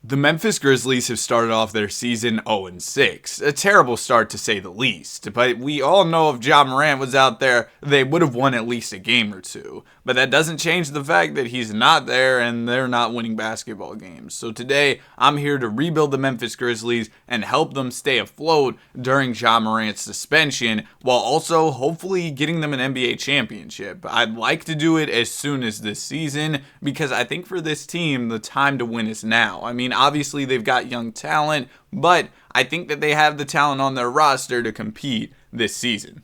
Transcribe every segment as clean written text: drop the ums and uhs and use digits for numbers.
The Memphis Grizzlies have started off their season 0-6, a terrible start to say the least, but we all know if Ja Morant was out there, they would have won at least a game or two. But that doesn't change the fact that he's not there and they're not winning basketball games. So today, I'm here to rebuild the Memphis Grizzlies and help them stay afloat during Ja Morant's suspension, while also hopefully getting them an NBA championship. I'd like to do it as soon as this season, because I think for this team, the time to win is now. I mean, obviously they've got young talent, but I think that they have the talent on their roster to compete this season.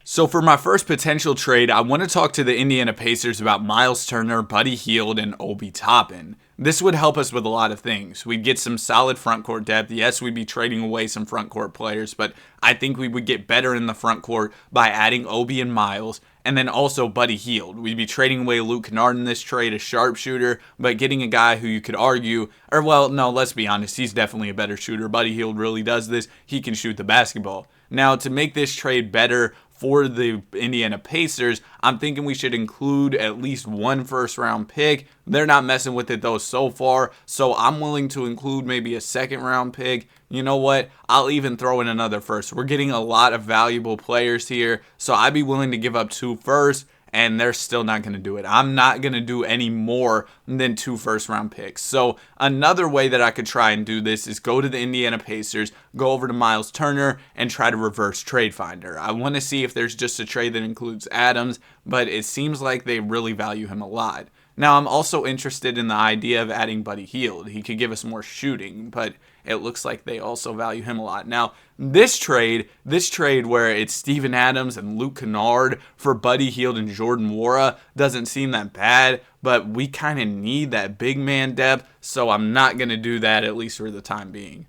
So for my first potential trade, I want to talk to the Indiana Pacers about Miles Turner, Buddy Hield, and Obi Toppin. This would help us with a lot of things. We'd get some solid front court depth. Yes, we'd be trading away some front court players, but I think we would get better in the front court by adding Obi and Miles, and then also Buddy Hield. We'd be trading away Luke Kennard in this trade, a sharpshooter, but getting a guy who you could argue, or well, no, let's be honest, he's definitely a better shooter. Buddy Hield really does this. He can shoot the basketball. Now, to make this trade better for the Indiana Pacers, I'm thinking we should include at least one first-round pick. They're not messing with it, though, so far, so I'm willing to include maybe a second-round pick. You know what? I'll even throw in another first. We're getting a lot of valuable players here, so I'd be willing to give up 2 firsts, and they're still not going to do it. I'm not going to do any more than 2 first-round picks. So another way that I could try and do this is go to the Indiana Pacers, go over to Miles Turner, and try to reverse trade finder. I want to see if there's just a trade that includes Adams, but it seems like they really value him a lot. Now, I'm also interested in the idea of adding Buddy Hield. He could give us more shooting, but it looks like they also value him a lot. Now, this trade where it's Steven Adams and Luke Kennard for Buddy Hield and Jordan Nwora doesn't seem that bad, but we kind of need that big man depth, so I'm not going to do that, at least for the time being.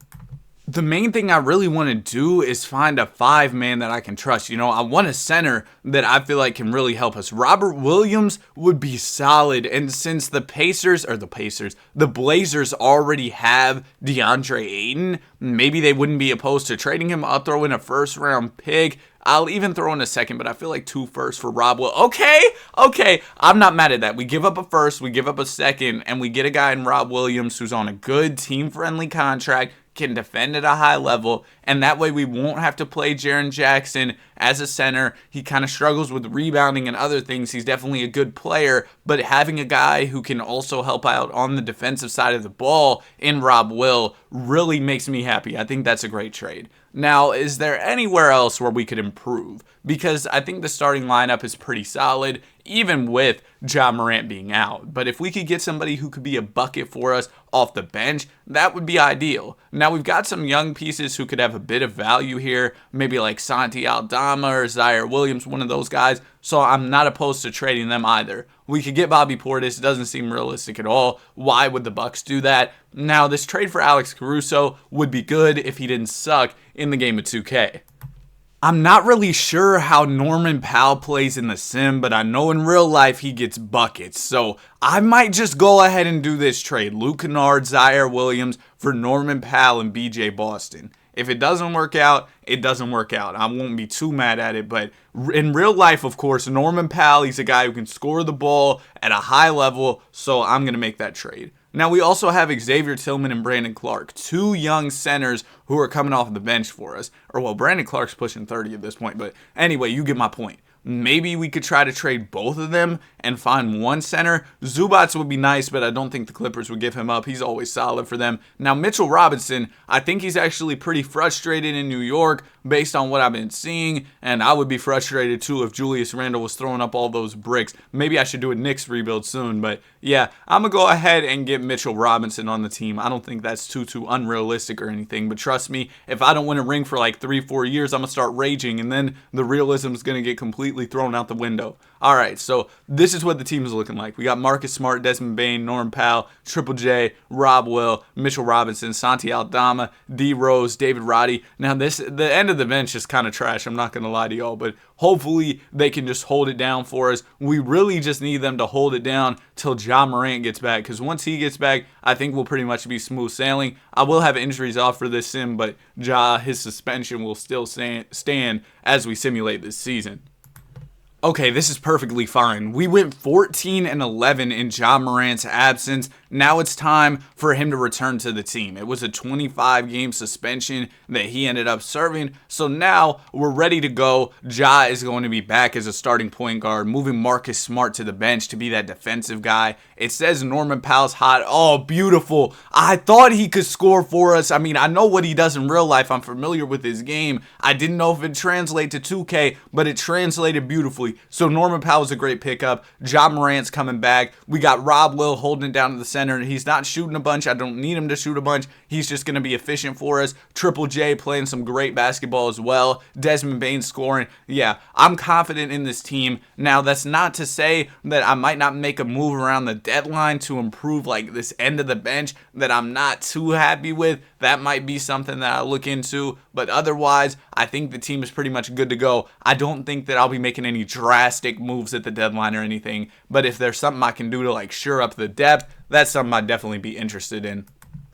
The main thing I really want to do is find a 5-man that I can trust. You know, I want a center that I feel like can really help us. Robert Williams would be solid, and since the Blazers already have DeAndre Ayton, maybe they wouldn't be opposed to trading him. I'll throw in a first-round pick. I'll even throw in a second, but I feel like 2 firsts for Rob Will. Okay, I'm not mad at that. We give up a first, we give up a second, and we get a guy in Rob Williams who's on a good team-friendly contract, can defend at a high level, and that way we won't have to play Jaren Jackson as a center. He kind of struggles with rebounding and other things. He's definitely a good player, but having a guy who can also help out on the defensive side of the ball in Rob Will really makes me happy. I think that's a great trade. Now, is there anywhere else where we could improve? Because I think the starting lineup is pretty solid, even with Ja Morant being out. But if we could get somebody who could be a bucket for us off the bench, that would be ideal. Now, we've got some young pieces who could have a bit of value here, maybe like Santi Aldama or Zaire Williams, one of those guys, so I'm not opposed to trading them either. We could get Bobby Portis. It doesn't seem realistic at all. Why would the Bucks do that? Now, this trade for Alex Caruso would be good if he didn't suck in the game of 2K. I'm not really sure how Norman Powell plays in the sim, but I know in real life he gets buckets. So I might just go ahead and do this trade. Luke Kennard, Zaire Williams for Norman Powell and BJ Boston. If it doesn't work out, it doesn't work out. I won't be too mad at it, but in real life, of course, Norman Powell, he's a guy who can score the ball at a high level, so I'm going to make that trade. Now, we also have Xavier Tillman and Brandon Clark, 2 young centers who are coming off the bench for us. Or, well, Brandon Clark's pushing 30 at this point, but anyway, you get my point. Maybe we could try to trade both of them and find one center. Zubats would be nice, but I don't think the Clippers would give him up. He's always solid for them. Now, Mitchell Robinson, I think he's actually pretty frustrated in New York based on what I've been seeing, and I would be frustrated too if Julius Randle was throwing up all those bricks. Maybe I should do a Knicks rebuild soon, but yeah, I'm going to go ahead and get Mitchell Robinson on the team. I don't think that's too unrealistic or anything, but trust me, if I don't win a ring for like 3-4 years, I'm going to start raging, and then the realism is going to get completely thrown out the window. All right, so this is what the team is looking like. We got Marcus Smart, Desmond Bane, Norm Powell, Triple J, Rob Will, Mitchell Robinson, Santi Aldama, D Rose, David Roddy. Now the end of the bench is kind of trash. I'm not going to lie to y'all, but hopefully they can just hold it down for us. We really just need them to hold it down till Ja Morant gets back, because once he gets back, I think we'll pretty much be smooth sailing. I will have injuries off for this sim, but his suspension will still stand as we simulate this season. Okay, this is perfectly fine. We went 14-11 in Ja Morant's absence. Now it's time for him to return to the team. It was a 25-game suspension that he ended up serving. So now we're ready to go. Ja is going to be back as a starting point guard, moving Marcus Smart to the bench to be that defensive guy. It says Norman Powell's hot. Oh, beautiful. I thought he could score for us. I mean, I know what he does in real life. I'm familiar with his game. I didn't know if it translated to 2K, but it translated beautifully. So Norman Powell's a great pickup. Ja Morant's coming back. We got Rob Will holding it down to the center. He's not shooting a bunch. I don't need him to shoot a bunch. He's just going to be efficient for us. Triple J playing some great basketball as well. Desmond Bane scoring. Yeah, I'm confident in this team. Now, that's not to say that I might not make a move around the deadline to improve like this end of the bench that I'm not too happy with. That might be something that I'll look into. But otherwise, I think the team is pretty much good to go. I don't think that I'll be making any drastic moves at the deadline or anything. But if there's something I can do to like shore up the depth, that's something I'd definitely be interested in.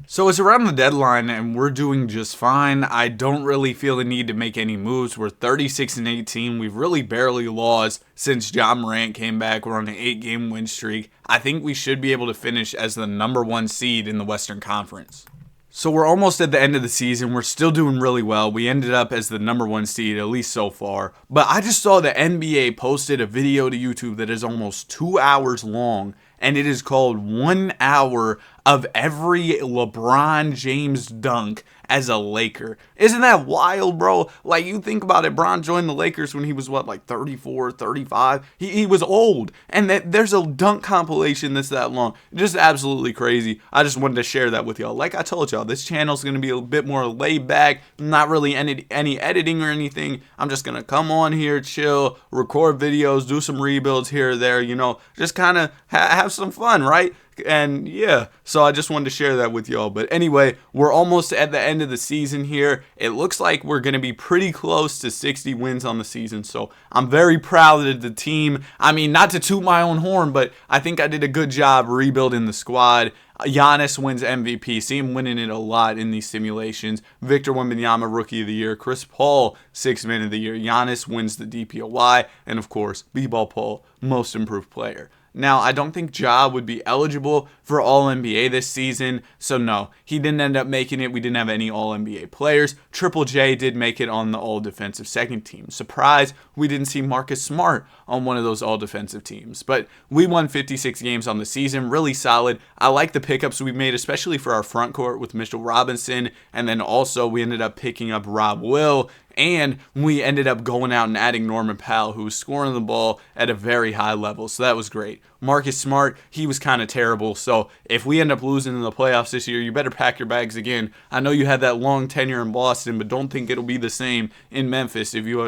So it's around the deadline and we're doing just fine. I don't really feel the need to make any moves. We're 36-18. We've really barely lost since Ja Morant came back. We're on an 8-game win streak. I think we should be able to finish as the number 1 seed in the Western Conference. So we're almost at the end of the season. We're still doing really well. We ended up as the number 1 seed, at least so far. But I just saw the NBA posted a video to YouTube that is almost 2 hours long. And it is called 1 hour of every LeBron James dunk as a Laker. Isn't that wild, bro? Like, you think about it, Bron joined the Lakers when he was, what, like 34, 35? He was old. And there's a dunk compilation that's that long. Just absolutely crazy. I just wanted to share that with y'all. Like I told y'all, this channel's going to be a bit more laid back. Not really any editing or anything. I'm just going to come on here, chill, record videos, do some rebuilds here or there, you know, just kind of have some fun, right? And yeah, so I just wanted to share that with y'all. But anyway, we're almost at the end of the season here. It looks like we're going to be pretty close to 60 wins on the season. So I'm very proud of the team. I mean, not to toot my own horn, but I think I did a good job rebuilding the squad. Giannis wins MVP. See him winning it a lot in these simulations. Victor Wembanyama, Rookie of the Year. Chris Paul, Sixth Man of the Year. Giannis wins the DPOY. And of course, B-Ball Paul, Most Improved Player. Now, I don't think Ja would be eligible for All-NBA this season, so no, he didn't end up making it. We didn't have any All-NBA players. Triple J did make it on the All-Defensive second team. Surprise, we didn't see Marcus Smart on one of those All-Defensive teams. But we won 56 games on the season, really solid. I like the pickups we made, especially for our front court with Mitchell Robinson, and then also we ended up picking up Rob Will. And we ended up going out and adding Norman Powell, who was scoring the ball at a very high level. So that was great. Marcus Smart, he was kind of terrible. So if we end up losing in the playoffs this year, you better pack your bags again. I know you had that long tenure in Boston, but don't think it'll be the same in Memphis if you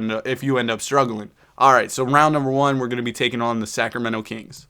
end up struggling. All right, so round number 1, we're going to be taking on the Sacramento Kings.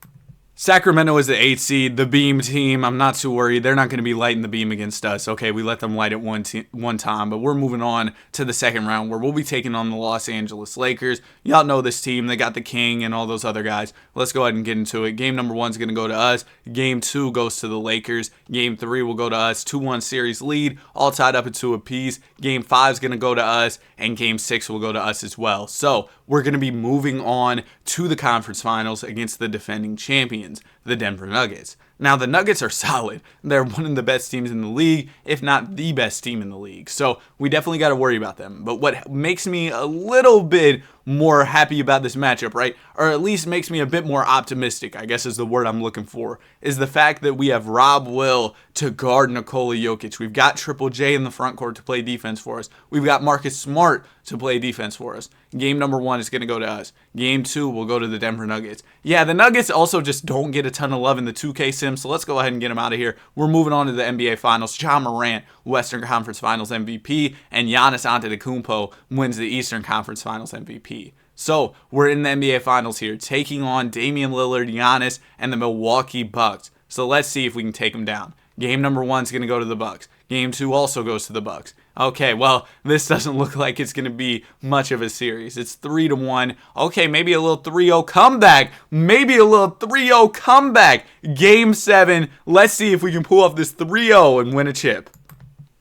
Sacramento is the 8th seed, the beam team. I'm not too worried. They're not going to be lighting the beam against us. Okay, we let them light it one time, but we're moving on to the second round where we'll be taking on the Los Angeles Lakers. Y'all know this team. They got the King and all those other guys. Let's go ahead and get into it. Game number 1 is going to go to us. Game 2 goes to the Lakers. Game 3 will go to us. 2-1 series lead, all tied up into a piece. Game 5 is going to go to us, and Game 6 will go to us as well. So we're going to be moving on to the conference finals against the defending champions, the Denver Nuggets. Now, the Nuggets are solid. They're one of the best teams in the league, if not the best team in the league. So we definitely got to worry about them. But what makes me a little bit more happy about this matchup, right? Or at least makes me a bit more optimistic, I guess is the word I'm looking for, is the fact that we have Rob Will to guard Nikola Jokic. We've got Triple J in the front court to play defense for us. We've got Marcus Smart to play defense for us. Game number 1 is going to go to us. Game 2 will go to the Denver Nuggets. Yeah, the Nuggets also just don't get a ton of love in the 2K sim, so let's go ahead and get them out of here. We're moving on to the NBA Finals. Ja Morant, Western Conference Finals MVP, and Giannis Antetokounmpo wins the Eastern Conference Finals MVP. So, we're in the NBA Finals here, taking on Damian Lillard, Giannis, and the Milwaukee Bucks. So let's see if we can take them down. Game number 1 is going to go to the Bucks. Game 2 also goes to the Bucks. Okay, well, this doesn't look like it's going to be much of a series. It's 3-1. Okay, maybe a little 3-0 comeback. Maybe a little 3-0 comeback. Game 7. Let's see if we can pull off this 3-0 and win a chip.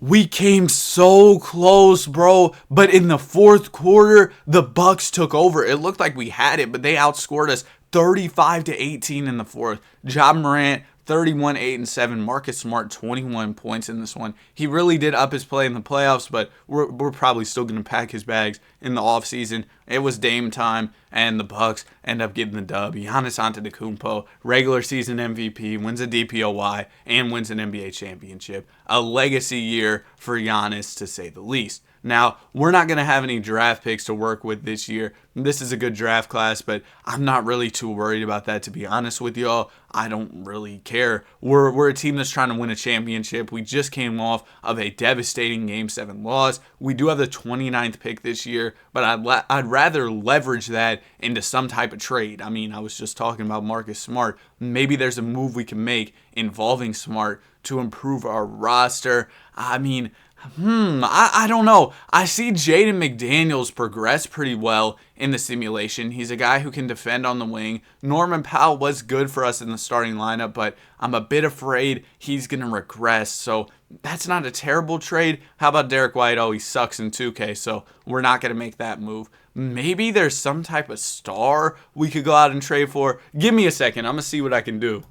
We came so close, bro, but in the fourth quarter, the Bucks took over. It looked like we had it, but they outscored us 35-18 in the fourth. Ja Morant 31, 8, and 7. Marcus Smart, 21 points in this one. He really did up his play in the playoffs, but we're probably still going to pack his bags in the offseason. It was Dame time, and the Bucks end up getting the dub. Giannis Antetokounmpo, regular season MVP, wins a DPOY, and wins an NBA championship. A legacy year for Giannis, to say the least. Now, we're not going to have any draft picks to work with this year. This is a good draft class, but I'm not really too worried about that, to be honest with y'all. I don't really care. We're a team that's trying to win a championship. We just came off of a devastating Game 7 loss. We do have the 29th pick this year, but I'd rather leverage that into some type of trade. I mean, I was just talking about Marcus Smart. Maybe there's a move we can make involving Smart to improve our roster. I mean, I don't know. I see Jaden McDaniels progress pretty well in the simulation. He's a guy who can defend on the wing. Norman Powell was good for us in the starting lineup, but I'm a bit afraid he's going to regress. So that's not a terrible trade. How about Derek White? Oh, he sucks in 2K, so we're not going to make that move. Maybe there's some type of star we could go out and trade for. Give me a second. I'm going to see what I can do.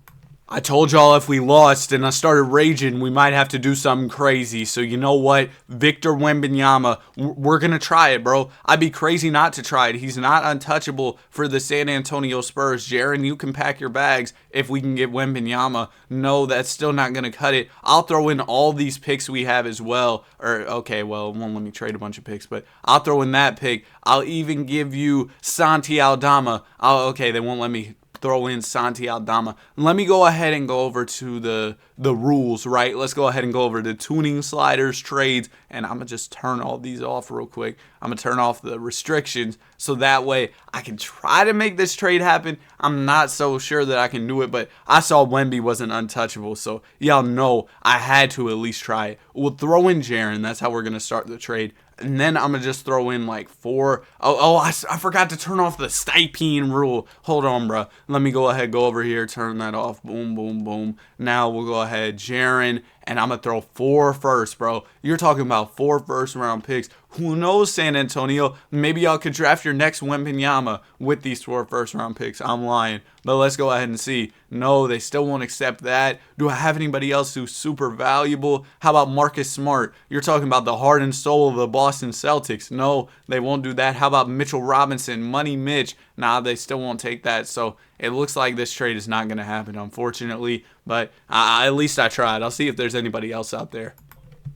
I told y'all if we lost and I started raging, we might have to do something crazy. So you know what? Victor Wembanyama, we're going to try it, bro. I'd be crazy not to try it. He's not untouchable for the San Antonio Spurs. Jaron, you can pack your bags if we can get Wembanyama. No, that's still not going to cut it. I'll throw in all these picks we have as well. Or, okay, well, it won't let me trade a bunch of picks, but I'll throw in that pick. I'll even give you Santi Aldama. Okay, they won't let me throw in Santi Aldama. Let me go ahead and go over to the rules, right? Let's go ahead and go over the tuning sliders, trades, and I'm going to just turn all these off real quick. I'm going to turn off the restrictions so that way I can try to make this trade happen. I'm not so sure that I can do it, but I saw Wemby wasn't untouchable, so y'all know I had to at least try it. We'll throw in Jaron. That's how we're going to start the trade. And then I'm going to just throw in like 4. I forgot to turn off the stipend rule. Hold on, bro. Let me go ahead, go over here, turn that off. Boom, boom, boom. Now we'll go ahead, Jaron, and I'm going to throw 4 first, bro. You're talking about 4 first-round picks. Who knows, San Antonio? Maybe y'all could draft your next Wembanyama with these 4 first-round picks. I'm lying. But let's go ahead and see. No, they still won't accept that. Do I have anybody else who's super valuable? How about Marcus Smart? You're talking about the heart and soul of the Boston Celtics. No, they won't do that. How about Mitchell Robinson? Money Mitch? Nah, they still won't take that. So it looks like this trade is not going to happen, unfortunately. But at least I tried. I'll see if there's anybody else out there.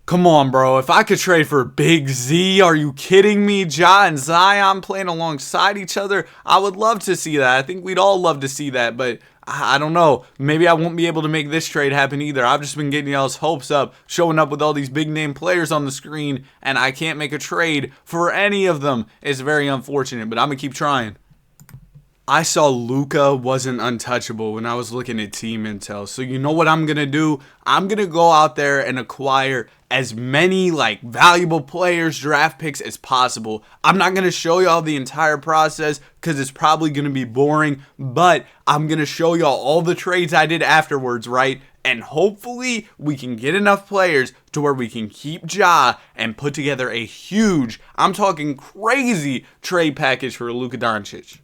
Come on, bro. If I could trade for Big Z, are you kidding me? Ja and Zion playing alongside each other. I would love to see that. I think we'd all love to see that, but I don't know. Maybe I won't be able to make this trade happen either. I've just been getting y'all's hopes up, showing up with all these big name players on the screen, and I can't make a trade for any of them. It's very unfortunate, but I'm going to keep trying. I saw Luka wasn't untouchable when I was looking at team intel. So you know what I'm going to do? I'm going to go out there and acquire as many valuable players, draft picks as possible. I'm not going to show y'all the entire process because it's probably going to be boring, but I'm going to show y'all all the trades I did afterwards, right? And hopefully we can get enough players to where we can keep Ja and put together a huge, I'm talking crazy trade package for Luka Doncic.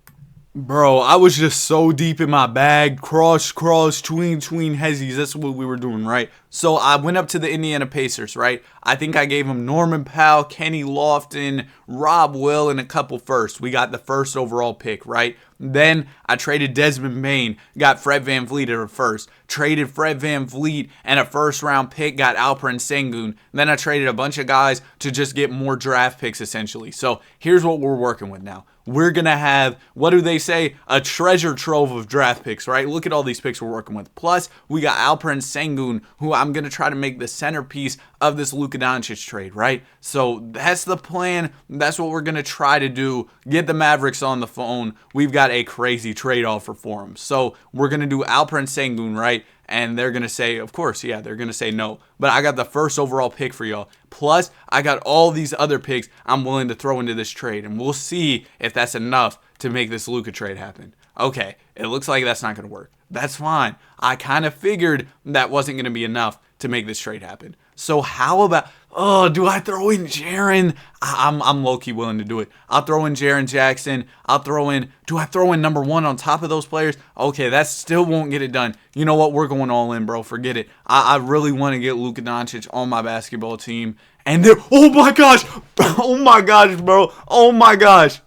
Bro, I was just so deep in my bag. Cross, tween, hezzies. That's what we were doing, right? So I went up to the Indiana Pacers, right? I think I gave them Norman Powell, Kenny Lofton, Rob Will, and a couple firsts. We got the first overall pick, right? Then I traded Desmond Bane, got Fred VanVleet at a first. Traded Fred VanVleet and a first-round pick, got Alperen Sengun. Then I traded a bunch of guys to just get more draft picks, essentially. So here's what we're working with now. We're going to have, what do they say, a treasure trove of draft picks, right? Look at all these picks we're working with. Plus, we got Alperen Sengun, who I'm going to try to make the centerpiece of this Luka Doncic trade, right? So that's the plan. That's what we're going to try to do. Get the Mavericks on the phone. We've got a crazy trade offer for them. So we're going to do Alperen Sengun, right? And they're going to say, of course, yeah, they're going to say no. But I got the first overall pick for y'all. Plus, I got all these other picks I'm willing to throw into this trade. And we'll see if that's enough to make this Luka trade happen. Okay, it looks like that's not going to work. That's fine. I kind of figured that wasn't going to be enough. to make this trade happen. So how about, oh, do I throw in Jaren? I'm low-key willing to do it. I'll throw in Jaren Jackson. Do I throw in number 1 on top of those players? Okay, that still won't get it done. You know what? We're going all in, bro. Forget it. I really want to get Luka Doncic on my basketball team. And there, oh my gosh. Oh my gosh, bro. Oh my gosh.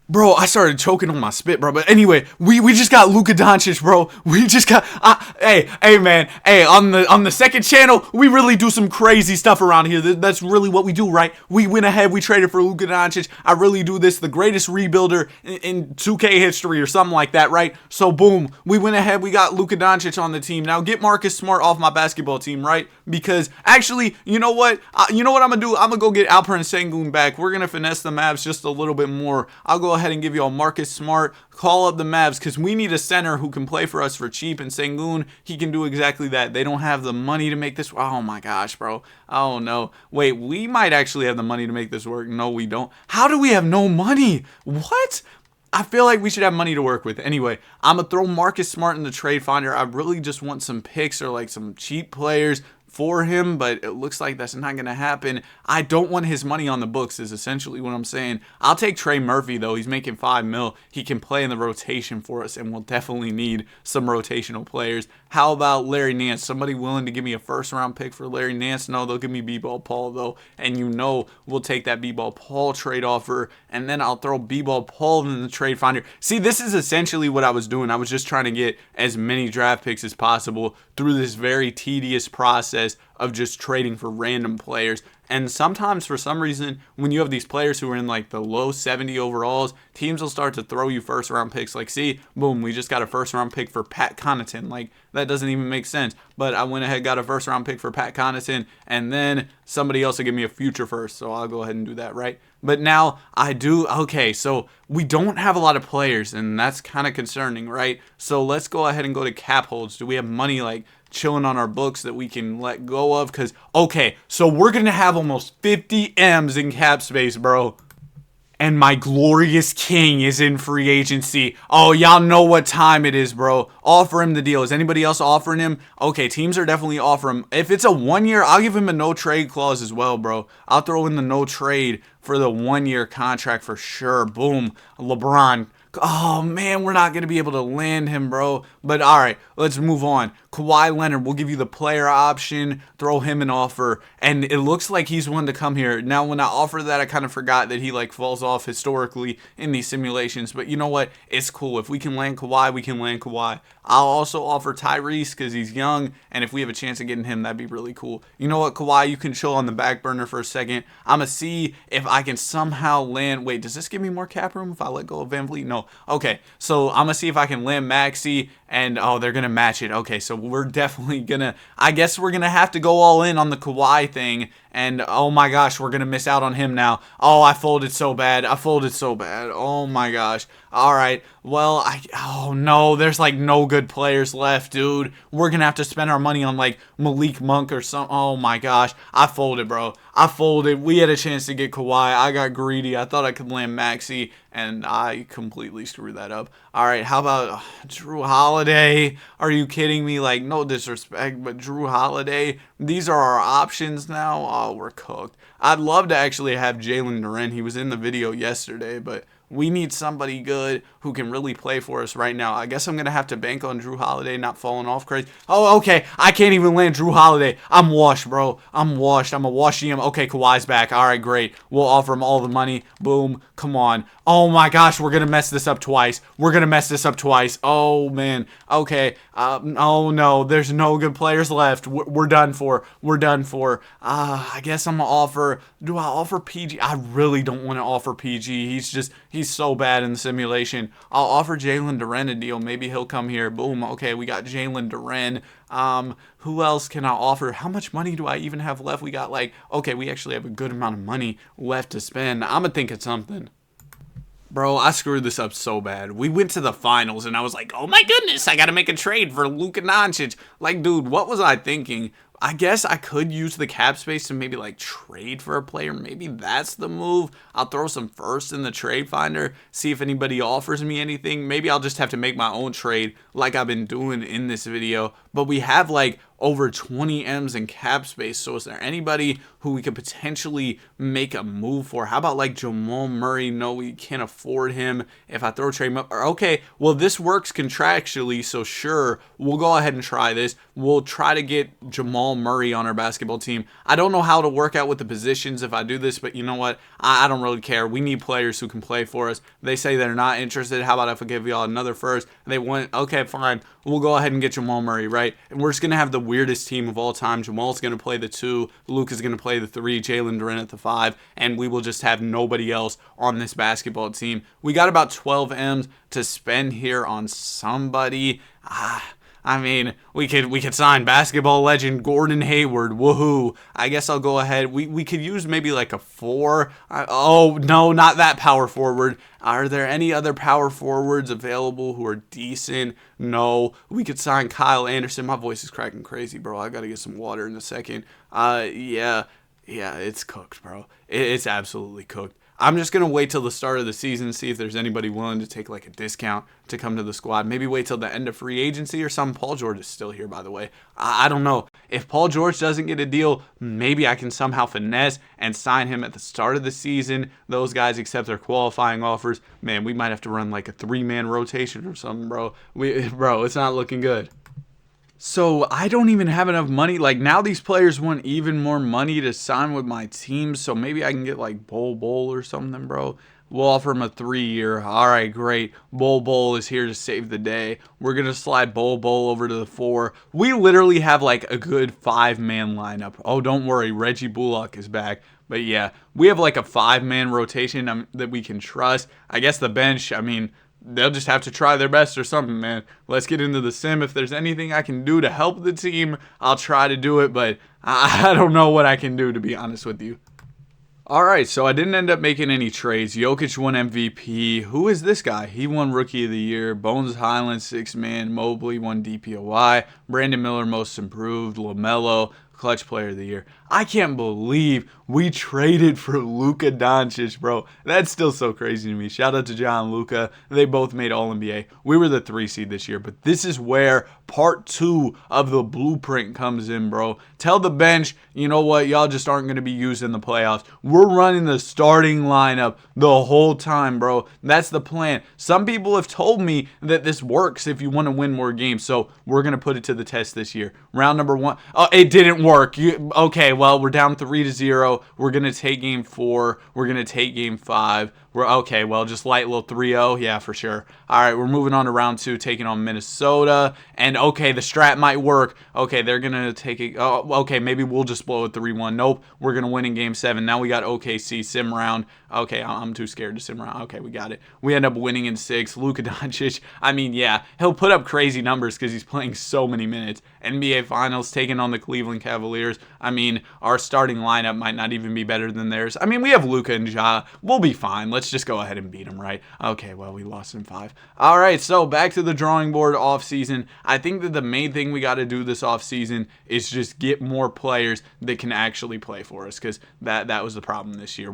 Bro, I started choking on my spit, bro. But anyway, we just got Luka Doncic, bro. We just got, hey, man. Hey, on the second channel, we really do some crazy stuff around here. That's really what we do, right? We went ahead, we traded for Luka Doncic. I really do this, the greatest rebuilder in 2K history or something like that, right? So, boom, we went ahead, we got Luka Doncic on the team. Now, get Marcus Smart off my basketball team, right? Because, actually, you know what? I'm going to do? I'm going to go get Alperen Sengun back. We're going to finesse the Mavs just a little bit more. I'll go ahead and give y'all Marcus Smart, call up the Mavs, because we need a center who can play for us for cheap, and Sengun, he can do exactly that. They don't have the money to make this. Oh my gosh, bro. Oh no. Wait, we might actually have the money to make this work. No, we don't. How do we have no money? What? I feel like we should have money to work with. Anyway, I'm going to throw Marcus Smart in the trade finder. I really just want some picks or like some cheap players for him, but it looks like that's not going to happen. I don't want his money on the books is essentially what I'm saying. I'll take Trey Murphy, though. He's making $5 million. He can play in the rotation for us, and we'll definitely need some rotational players. How about Larry Nance? Somebody willing to give me a first-round pick for Larry Nance? No, they'll give me B-Ball Paul, though, and you know we'll take that B-Ball Paul trade offer, and then I'll throw B-Ball Paul in the trade finder. See, this is essentially what I was doing. I was just trying to get as many draft picks as possible through this very tedious process of just trading for random players. And sometimes, for some reason, when you have these players who are in like the low 70 overalls, teams will start to throw you first round picks. Like, see, boom, we just got a first round pick for Pat Connaughton. Like, that doesn't even make sense. But I went ahead, got a first round pick for Pat Connaughton, and then somebody else will give me a future first. So I'll go ahead and do that, right? But now I do. Okay, so we don't have a lot of players, and that's kind of concerning, right? So let's go ahead and go to cap holds. Do we have money like chilling on our books that we can let go of? Because, okay, so we're going to have almost 50 M's in cap space, bro. And my glorious king is in free agency. Oh, y'all know what time it is, bro. Offer him the deal. Is anybody else offering him? Okay, teams are definitely offering him. If it's a 1 year, I'll give him a no trade clause as well, bro. I'll throw in the no trade for the 1 year contract for sure. Boom. LeBron. Oh, man, we're not going to be able to land him, bro. But, all right, let's move on. Kawhi Leonard, we'll give you the player option, throw him an offer, and it looks like he's one to come here. Now, when I offered that, I kind of forgot that he, like, falls off historically in these simulations. But you know what? It's cool. If we can land Kawhi, we can land Kawhi. I'll also offer Tyrese because he's young, and if we have a chance of getting him, that'd be really cool. You know what, Kawhi? You can chill on the back burner for a second. I'm going to see if I can somehow land. Wait, does this give me more cap room if I let go of Van Vliet? No. Okay, so I'm going to see if I can land Maxey, and, oh, they're going to match it. Okay, so we're definitely going to, I guess we're going to have to go all in on the Kawhi thing, and, oh, my gosh, we're going to miss out on him now. Oh, I folded so bad. Oh, my gosh. All right, well, oh, no, there's, like, no good players left, dude. We're going to have to spend our money on, like, Malik Monk or something. Oh, my gosh. I folded, bro. I folded. We had a chance to get Kawhi. I got greedy. I thought I could land Maxey, and I completely screwed that up. All right, how about Drew Holiday? Are you kidding me? Like, no disrespect, but Drew Holiday, these are our options now. Oh, we're cooked. I'd love to actually have Jalen Duren. He was in the video yesterday, but we need somebody good who can really play for us right now. I guess I'm going to have to bank on Drew Holiday not falling off crazy. Oh, okay. I can't even land Drew Holiday. I'm washed, bro. I'm washed. I'm a washy him. Okay, Kawhi's back. All right, great. We'll offer him all the money. Boom. Come on. Oh, my gosh. We're going to mess this up twice. Oh, man. Okay. Oh, no. There's no good players left. We're done for. I guess I'm going to offer. Do I offer PG? I really don't want to offer PG. He's so bad in the simulation. I'll offer Jalen Duren a deal. Maybe he'll come here. Boom. Okay, we got Jalen Duren. Who else can I offer? How much money do I even have left? We got okay, we actually have a good amount of money left to spend. I'm going to think of something. Bro, I screwed this up so bad. We went to the finals, and I was like, oh my goodness, I got to make a trade for Luka Doncic. Like, dude, what was I thinking? I guess I could use the cap space to maybe, trade for a player. Maybe that's the move. I'll throw some first in the trade finder, see if anybody offers me anything. Maybe I'll just have to make my own trade like I've been doing in this video. But we have, over 20 M's in cap space. So is there anybody who we could potentially make a move for? How about like Jamal Murray? No, we can't afford him. If I throw Trey okay, well, this works contractually, so sure, we'll go ahead and try this. We'll try to get Jamal Murray on our basketball team. I don't know how to work out with the positions if I do this, but you know what? I don't really care. We need players who can play for us. They say they're not interested. How about if I give y'all another first? They want, okay, fine. We'll go ahead and get Jamal Murray, right? And we're just going to have the weirdest team of all time. Jamal's going to play the 2. Luke is going to play the 3. Jalen Duren at the 5. And we will just have nobody else on this basketball team. We got about 12 M's to spend here on somebody. I mean, we could sign basketball legend Gordon Hayward. Woohoo. I guess I'll go ahead. We could use maybe like a 4. Oh, no, not that power forward. Are there any other power forwards available who are decent? No. We could sign Kyle Anderson. My voice is cracking crazy, bro. I got to get some water in a second. Yeah, it's cooked, bro. It's absolutely cooked. I'm just going to wait till the start of the season, see if there's anybody willing to take like a discount to come to the squad. Maybe wait till the end of free agency or something. Paul George is still here, by the way. I don't know. If Paul George doesn't get a deal, maybe I can somehow finesse and sign him at the start of the season. Those guys accept their qualifying offers. Man, we might have to run like a 3-man rotation or something, bro. Bro, it's not looking good. So I don't even have enough money. Like now these players want even more money to sign with my team. So maybe I can get like Bol or something, bro. We'll offer him a 3-year. All right, great. Bol is here to save the day. We're going to slide Bol over to the 4. We literally have like a good 5-man lineup. Oh, don't worry. Reggie Bullock is back. But yeah, we have like a 5-man rotation that we can trust. I guess the bench, I mean, they'll just have to try their best or something, man. Let's get into the sim. If there's anything I can do to help the team, I'll try to do it, but I don't know what I can do, to be honest with you. All right, so I didn't end up making any trades. Jokic won MVP. Who is this guy? He won Rookie of the Year. Bones Highland, 6-man. Mobley won DPOY. Brandon Miller, Most Improved. LaMelo, Clutch Player of the Year. I can't believe we traded for Luka Doncic, bro. That's still so crazy to me. Shout out to John Luka. They both made All-NBA. We were the 3 seed this year, but this is where part 2 of the blueprint comes in, bro. Tell the bench, you know what, y'all just aren't going to be used in the playoffs. We're running the starting lineup the whole time, bro. That's the plan. Some people have told me that this works if you want to win more games, so we're going to put it to the test this year. Round number 1. Oh, it didn't work. Okay, well, we're down 3-0. We're going to take game 4. We're going to take game 5. We're okay, well, just light little 3-0. Yeah, for sure. All right, we're moving on to round 2, taking on Minnesota. And okay, the strat might work. Okay, they're going to take it. Oh, okay, maybe we'll just blow it 3-1. Nope, we're going to win in game 7. Now we got OKC sim round. Okay, I'm too scared to sim round. Okay, we got it. We end up winning in 6. Luka Doncic, I mean, yeah, he'll put up crazy numbers because he's playing so many minutes. NBA Finals taking on the Cleveland Cavaliers. I mean, our starting lineup might not even be better than theirs. I mean, we have Luka and Ja. We'll be fine. Let's just go ahead and beat them, right? Okay, well, we lost in 5. All right, so back to the drawing board off season. I think that the main thing we got to do this off season is just get more players that can actually play for us, because that was the problem this year.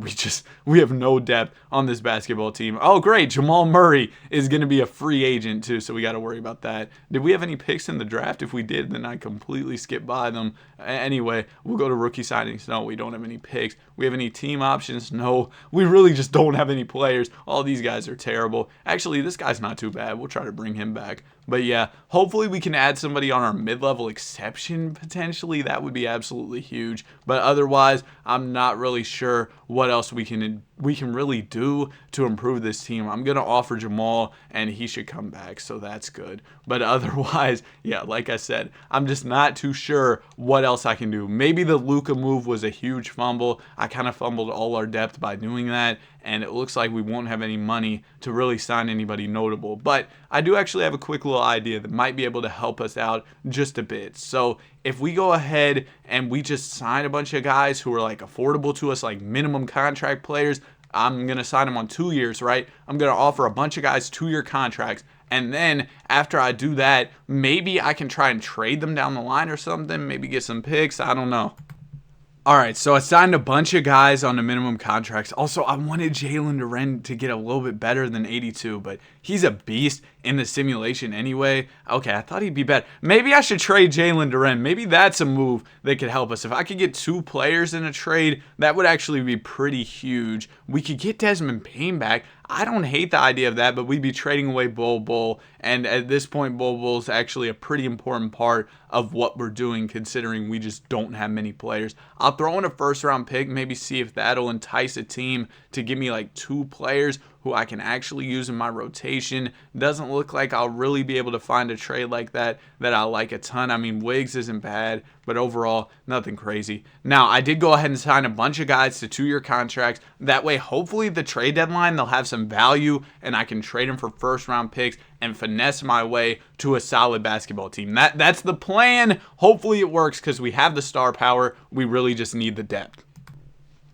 We have no depth on this basketball team. Oh, great. Jamal Murray is going to be a free agent too, so we got to worry about that. Did we have any picks in the draft? If we did, then I completely skipped by them. Anyway, we'll go to rookie signings. No, we don't have any picks. We have any team options? No. We really just don't have any players. All these guys are terrible. Actually, this guy's not too bad. We'll try to bring him back. But yeah, hopefully we can add somebody on our mid-level exception potentially. That would be absolutely huge. But otherwise, I'm not really sure what else we can really do to improve this team. I'm going to offer Jamal, and he should come back, so that's good. But otherwise, yeah, like I said, I'm just not too sure what else I can do. Maybe the Luka move was a huge fumble. I kind of fumbled all our depth by doing that, and it looks like we won't have any money to really sign anybody notable. But I do actually have a quick little idea that might be able to help us out just a bit. So if we go ahead and we just sign a bunch of guys who are like affordable to us, like minimum contract players, I'm going to sign them on 2 years, right? I'm going to offer a bunch of guys 2-year contracts. And then after I do that, maybe I can try and trade them down the line or something. Maybe get some picks. I don't know. All right, so I signed a bunch of guys on the minimum contracts. Also, I wanted Jalen Duren to get a little bit better than 82, but he's a beast. in the simulation anyway. Okay, I thought he'd be better. Maybe I should trade Jalen Duren. Maybe that's a move that could help us. If I could get 2 players in a trade, that would actually be pretty huge. We could get Desmond Payne back. I don't hate the idea of that, but we'd be trading away Bol, and at this point, Bol's actually a pretty important part of what we're doing, considering we just don't have many players. I'll throw in a first-round pick, maybe see if that'll entice a team to give me like 2 players who I can actually use in my rotation. Doesn't look like I'll really be able to find a trade like that I like a ton. I mean, Wiggs isn't bad, but overall, nothing crazy. Now, I did go ahead and sign a bunch of guys to 2-year contracts. That way, hopefully, the trade deadline, they'll have some value, and I can trade them for first-round picks and finesse my way to a solid basketball team. That's the plan. Hopefully, it works because we have the star power. We really just need the depth.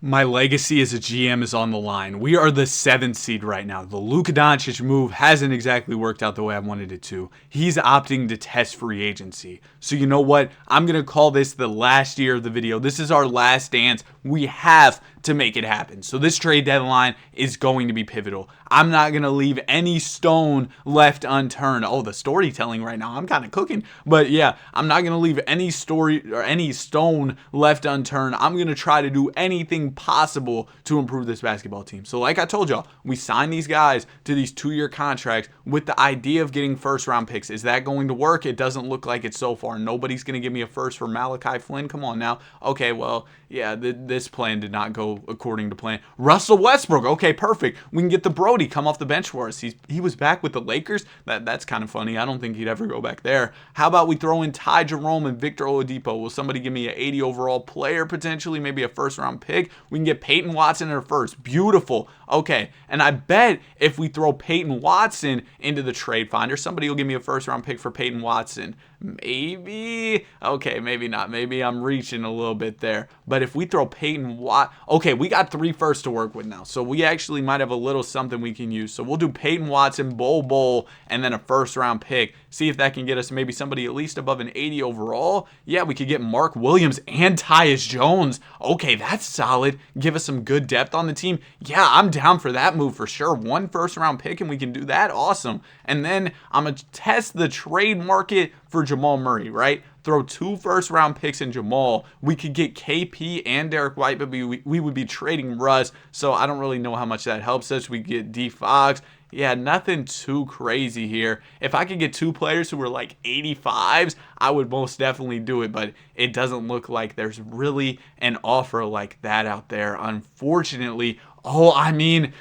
My legacy as a GM is on the line. We are the 7th seed right now. The Luka Doncic move hasn't exactly worked out the way I wanted it to. He's opting to test free agency. So you know what? I'm going to call this the last year of the video. This is our last dance. We have to make it happen. So this trade deadline is going to be pivotal. I'm not going to leave any stone left unturned. Oh, the storytelling right now. I'm kind of cooking. But yeah, I'm not going to leave any story or any stone left unturned. I'm going to try to do anything possible to improve this basketball team. So like I told y'all, we signed these guys to these 2-year contracts with the idea of getting first-round picks. Is that going to work? It doesn't look like it so far. Nobody's going to give me a first for Malachi Flynn. Come on now. Okay, well, yeah, this plan did not go according to plan. Russell Westbrook. Okay, perfect. We can get the Brody come off the bench for us. He was back with the Lakers. That's kind of funny. I don't think he'd ever go back there. How about we throw in Ty Jerome and Victor Oladipo? Will somebody give me an 80 overall player potentially? Maybe a first-round pick? We can get Peyton Watson in a first. Beautiful. Okay, and I bet if we throw Peyton Watson into the trade finder, somebody will give me a first-round pick for Peyton Watson. Maybe. Okay, maybe not. Maybe I'm reaching a little bit there. But if we throw Peyton Watson, okay, we got 3 firsts to work with now. So we actually might have a little something we can use. So we'll do Peyton Watson, Bol, and then a first-round pick. See if that can get us maybe somebody at least above an 80 overall. Yeah, we could get Mark Williams and Tyus Jones. Okay, that's solid. Give us some good depth on the team. Yeah, I'm down for that move for sure. 1 first-round pick, and we can do that. Awesome. And then I'm going to test the trade market for Jamal Murray, right? Throw 2 first-round picks in Jamal. We could get KP and Derek White, but we would be trading Russ, so I don't really know how much that helps us. We get D Fox. Yeah, nothing too crazy here. If I could get 2 players who were like 85s, I would most definitely do it, but it doesn't look like there's really an offer like that out there, unfortunately. Oh, I mean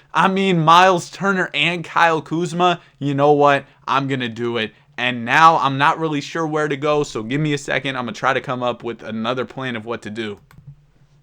Miles Turner and Kyle Kuzma. You know what? I'm going to do it. And now I'm not really sure where to go, so give me a second. I'm going to try to come up with another plan of what to do.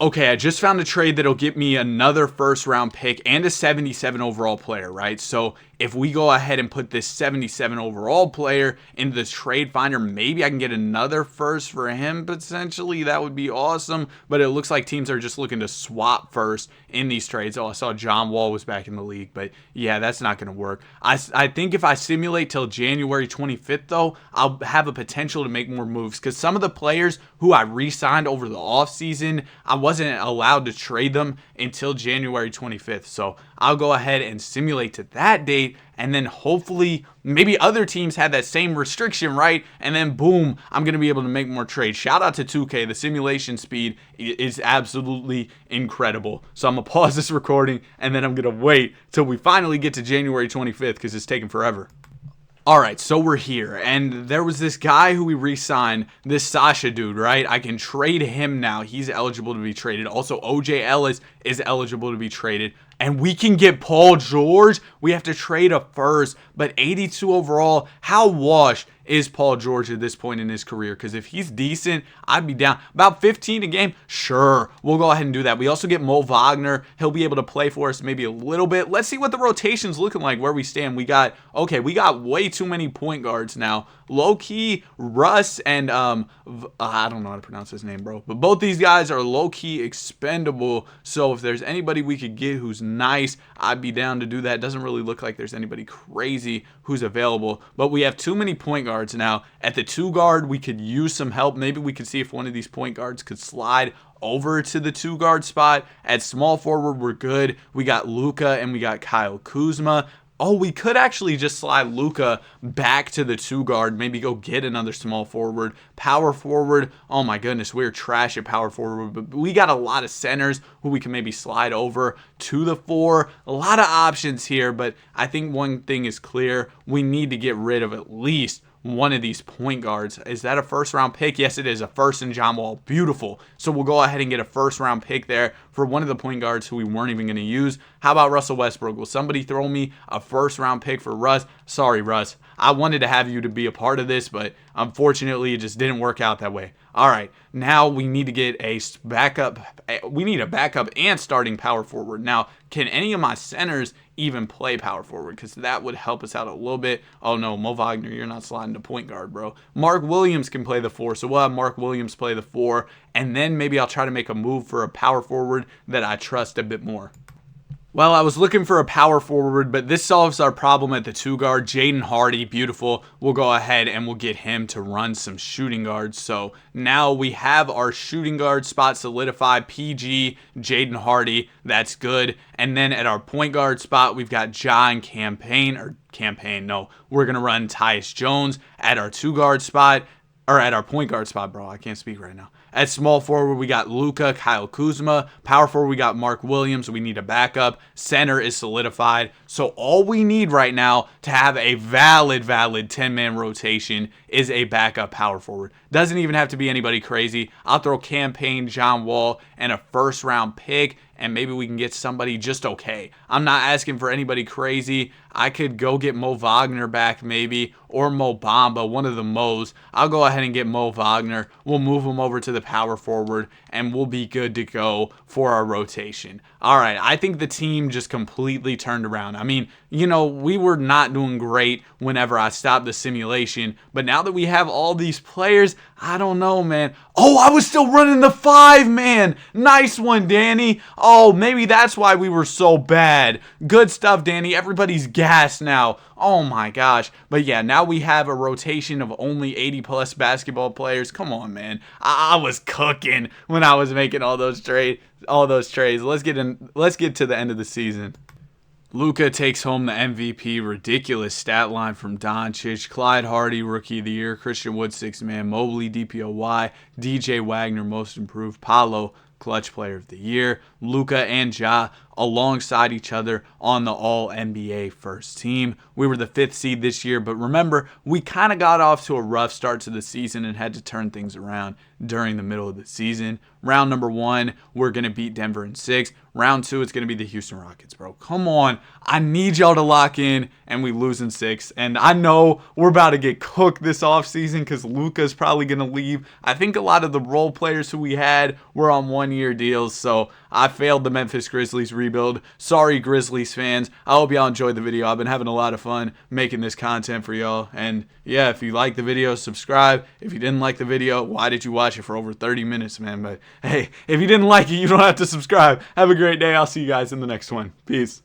Okay, I just found a trade that'll get me another first-round pick and a 77 overall player, right? So if we go ahead and put this 77 overall player into the trade finder, maybe I can get another first for him potentially. That would be awesome. But it looks like teams are just looking to swap first in these trades. Oh, I saw John Wall was back in the league. But yeah, that's not going to work. I think if I simulate till January 25th, though, I'll have a potential to make more moves. Because some of the players who I re-signed over the offseason, I wasn't allowed to trade them until January 25th. So I'll go ahead and simulate to that date, and then hopefully maybe other teams had that same restriction, right? And then boom, I'm going to be able to make more trades. Shout out to 2K. The simulation speed is absolutely incredible. So I'm going to pause this recording, and then I'm going to wait till we finally get to January 25th because it's taking forever. All right, so we're here, and there was this guy who we re-signed, this Sasha dude, right? I can trade him now. He's eligible to be traded. Also, OJ Ellis is eligible to be traded. And we can get Paul George. We have to trade a first, but 82 overall. How washed is Paul George at this point in his career? Because if he's decent, I'd be down. About 15 a game? Sure. We'll go ahead and do that. We also get Mo Wagner. He'll be able to play for us maybe a little bit. Let's see what the rotation's looking like, where we stand. We got way too many point guards now. Low-key, Russ and, I don't know how to pronounce his name, bro. But both these guys are low-key expendable. So if there's anybody we could get who's nice, I'd be down to do that. Doesn't really look like there's anybody crazy who's available. But we have too many point guards now. At the 2 guard, we could use some help. Maybe we could see if one of these point guards could slide over to the 2 guard spot. At small forward, we're good. We got Luka and we got Kyle Kuzma. Oh, we could actually just slide Luka back to the 2 guard, maybe go get another small forward. Power forward, oh my goodness, we're trash at power forward, but we got a lot of centers who we can maybe slide over to the 4. A lot of options here, but I think one thing is clear. We need to get rid of at least one of these point guards. Is that a first round pick? Yes, it is. A first in John Wall. Beautiful. So we'll go ahead and get a first round pick there for one of the point guards who we weren't even going to use. How about Russell Westbrook? Will somebody throw me a first round pick for Russ? Sorry, Russ. I wanted to have you to be a part of this, but unfortunately it just didn't work out that way. All right, now we need to get a backup. We need a backup and starting power forward. Now, can any of my centers even play power forward? Because that would help us out a little bit. Oh no, Mo Wagner, you're not sliding to point guard, bro. Mark Williams can play the 4, so we'll have Mark Williams play the 4, and then maybe I'll try to make a move for a power forward that I trust a bit more. Well, I was looking for a power forward, but this solves our problem at the 2 guard. Jaden Hardy, beautiful. We'll go ahead and we'll get him to run some shooting guards. So now we have our shooting guard spot solidified. PG, Jaden Hardy, that's good. And then at our point guard spot, we've got John we're going to run Tyus Jones at our 2 guard spot. Or at our point guard spot, bro. I can't speak right now. At small forward, we got Luka, Kyle Kuzma. Power forward, we got Mark Williams. We need a backup. Center is solidified. So all we need right now to have a valid 10-man rotation is a backup power forward. Doesn't even have to be anybody crazy. I'll throw campaign John Wall and a first-round pick, and maybe we can get somebody just okay. I'm not asking for anybody crazy. I could go get Mo Wagner back maybe, or Mo Bamba, one of the Mo's. I'll go ahead and get Mo Wagner. We'll move him over to the power forward, and we'll be good to go for our rotation. All right, I think the team just completely turned around. I mean, we were not doing great whenever I stopped the simulation, but now that we have all these players, I don't know, man. Oh, I was still running the 5-man. Nice one, Danny. Oh, maybe that's why we were so bad. Good stuff, Danny. Everybody's gassed now. Oh my gosh. But yeah, now we have a rotation of only 80+ basketball players. Come on, man. I was cooking when I was making all those trades. Let's get to the end of the season. Luka takes home the MVP. Ridiculous stat line from Doncic. Clyde Hardy, Rookie of the Year. Christian Wood, 6-man. Mobley, DPOY. DJ Wagner, Most Improved. Paolo, Clutch Player of the Year. Luka and Ja alongside each other on the All-NBA first team. We were the 5th seed this year, but remember, we kind of got off to a rough start to the season and had to turn things around during the middle of the season. Round number 1, we're going to beat Denver in 6. Round 2, it's going to be the Houston Rockets, bro. Come on. I need y'all to lock in, and we lose in 6. And I know we're about to get cooked this offseason because Luka's probably going to leave. I think a lot of the role players who we had were on 1-year deals, so I failed the Memphis Grizzlies rebuild. Sorry, Grizzlies fans. I hope y'all enjoyed the video. I've been having a lot of fun making this content for y'all. And yeah, if you liked the video, subscribe. If you didn't like the video, why did you watch it for over 30 minutes, man? But hey, if you didn't like it, you don't have to subscribe. Have a great day. I'll see you guys in the next one. Peace.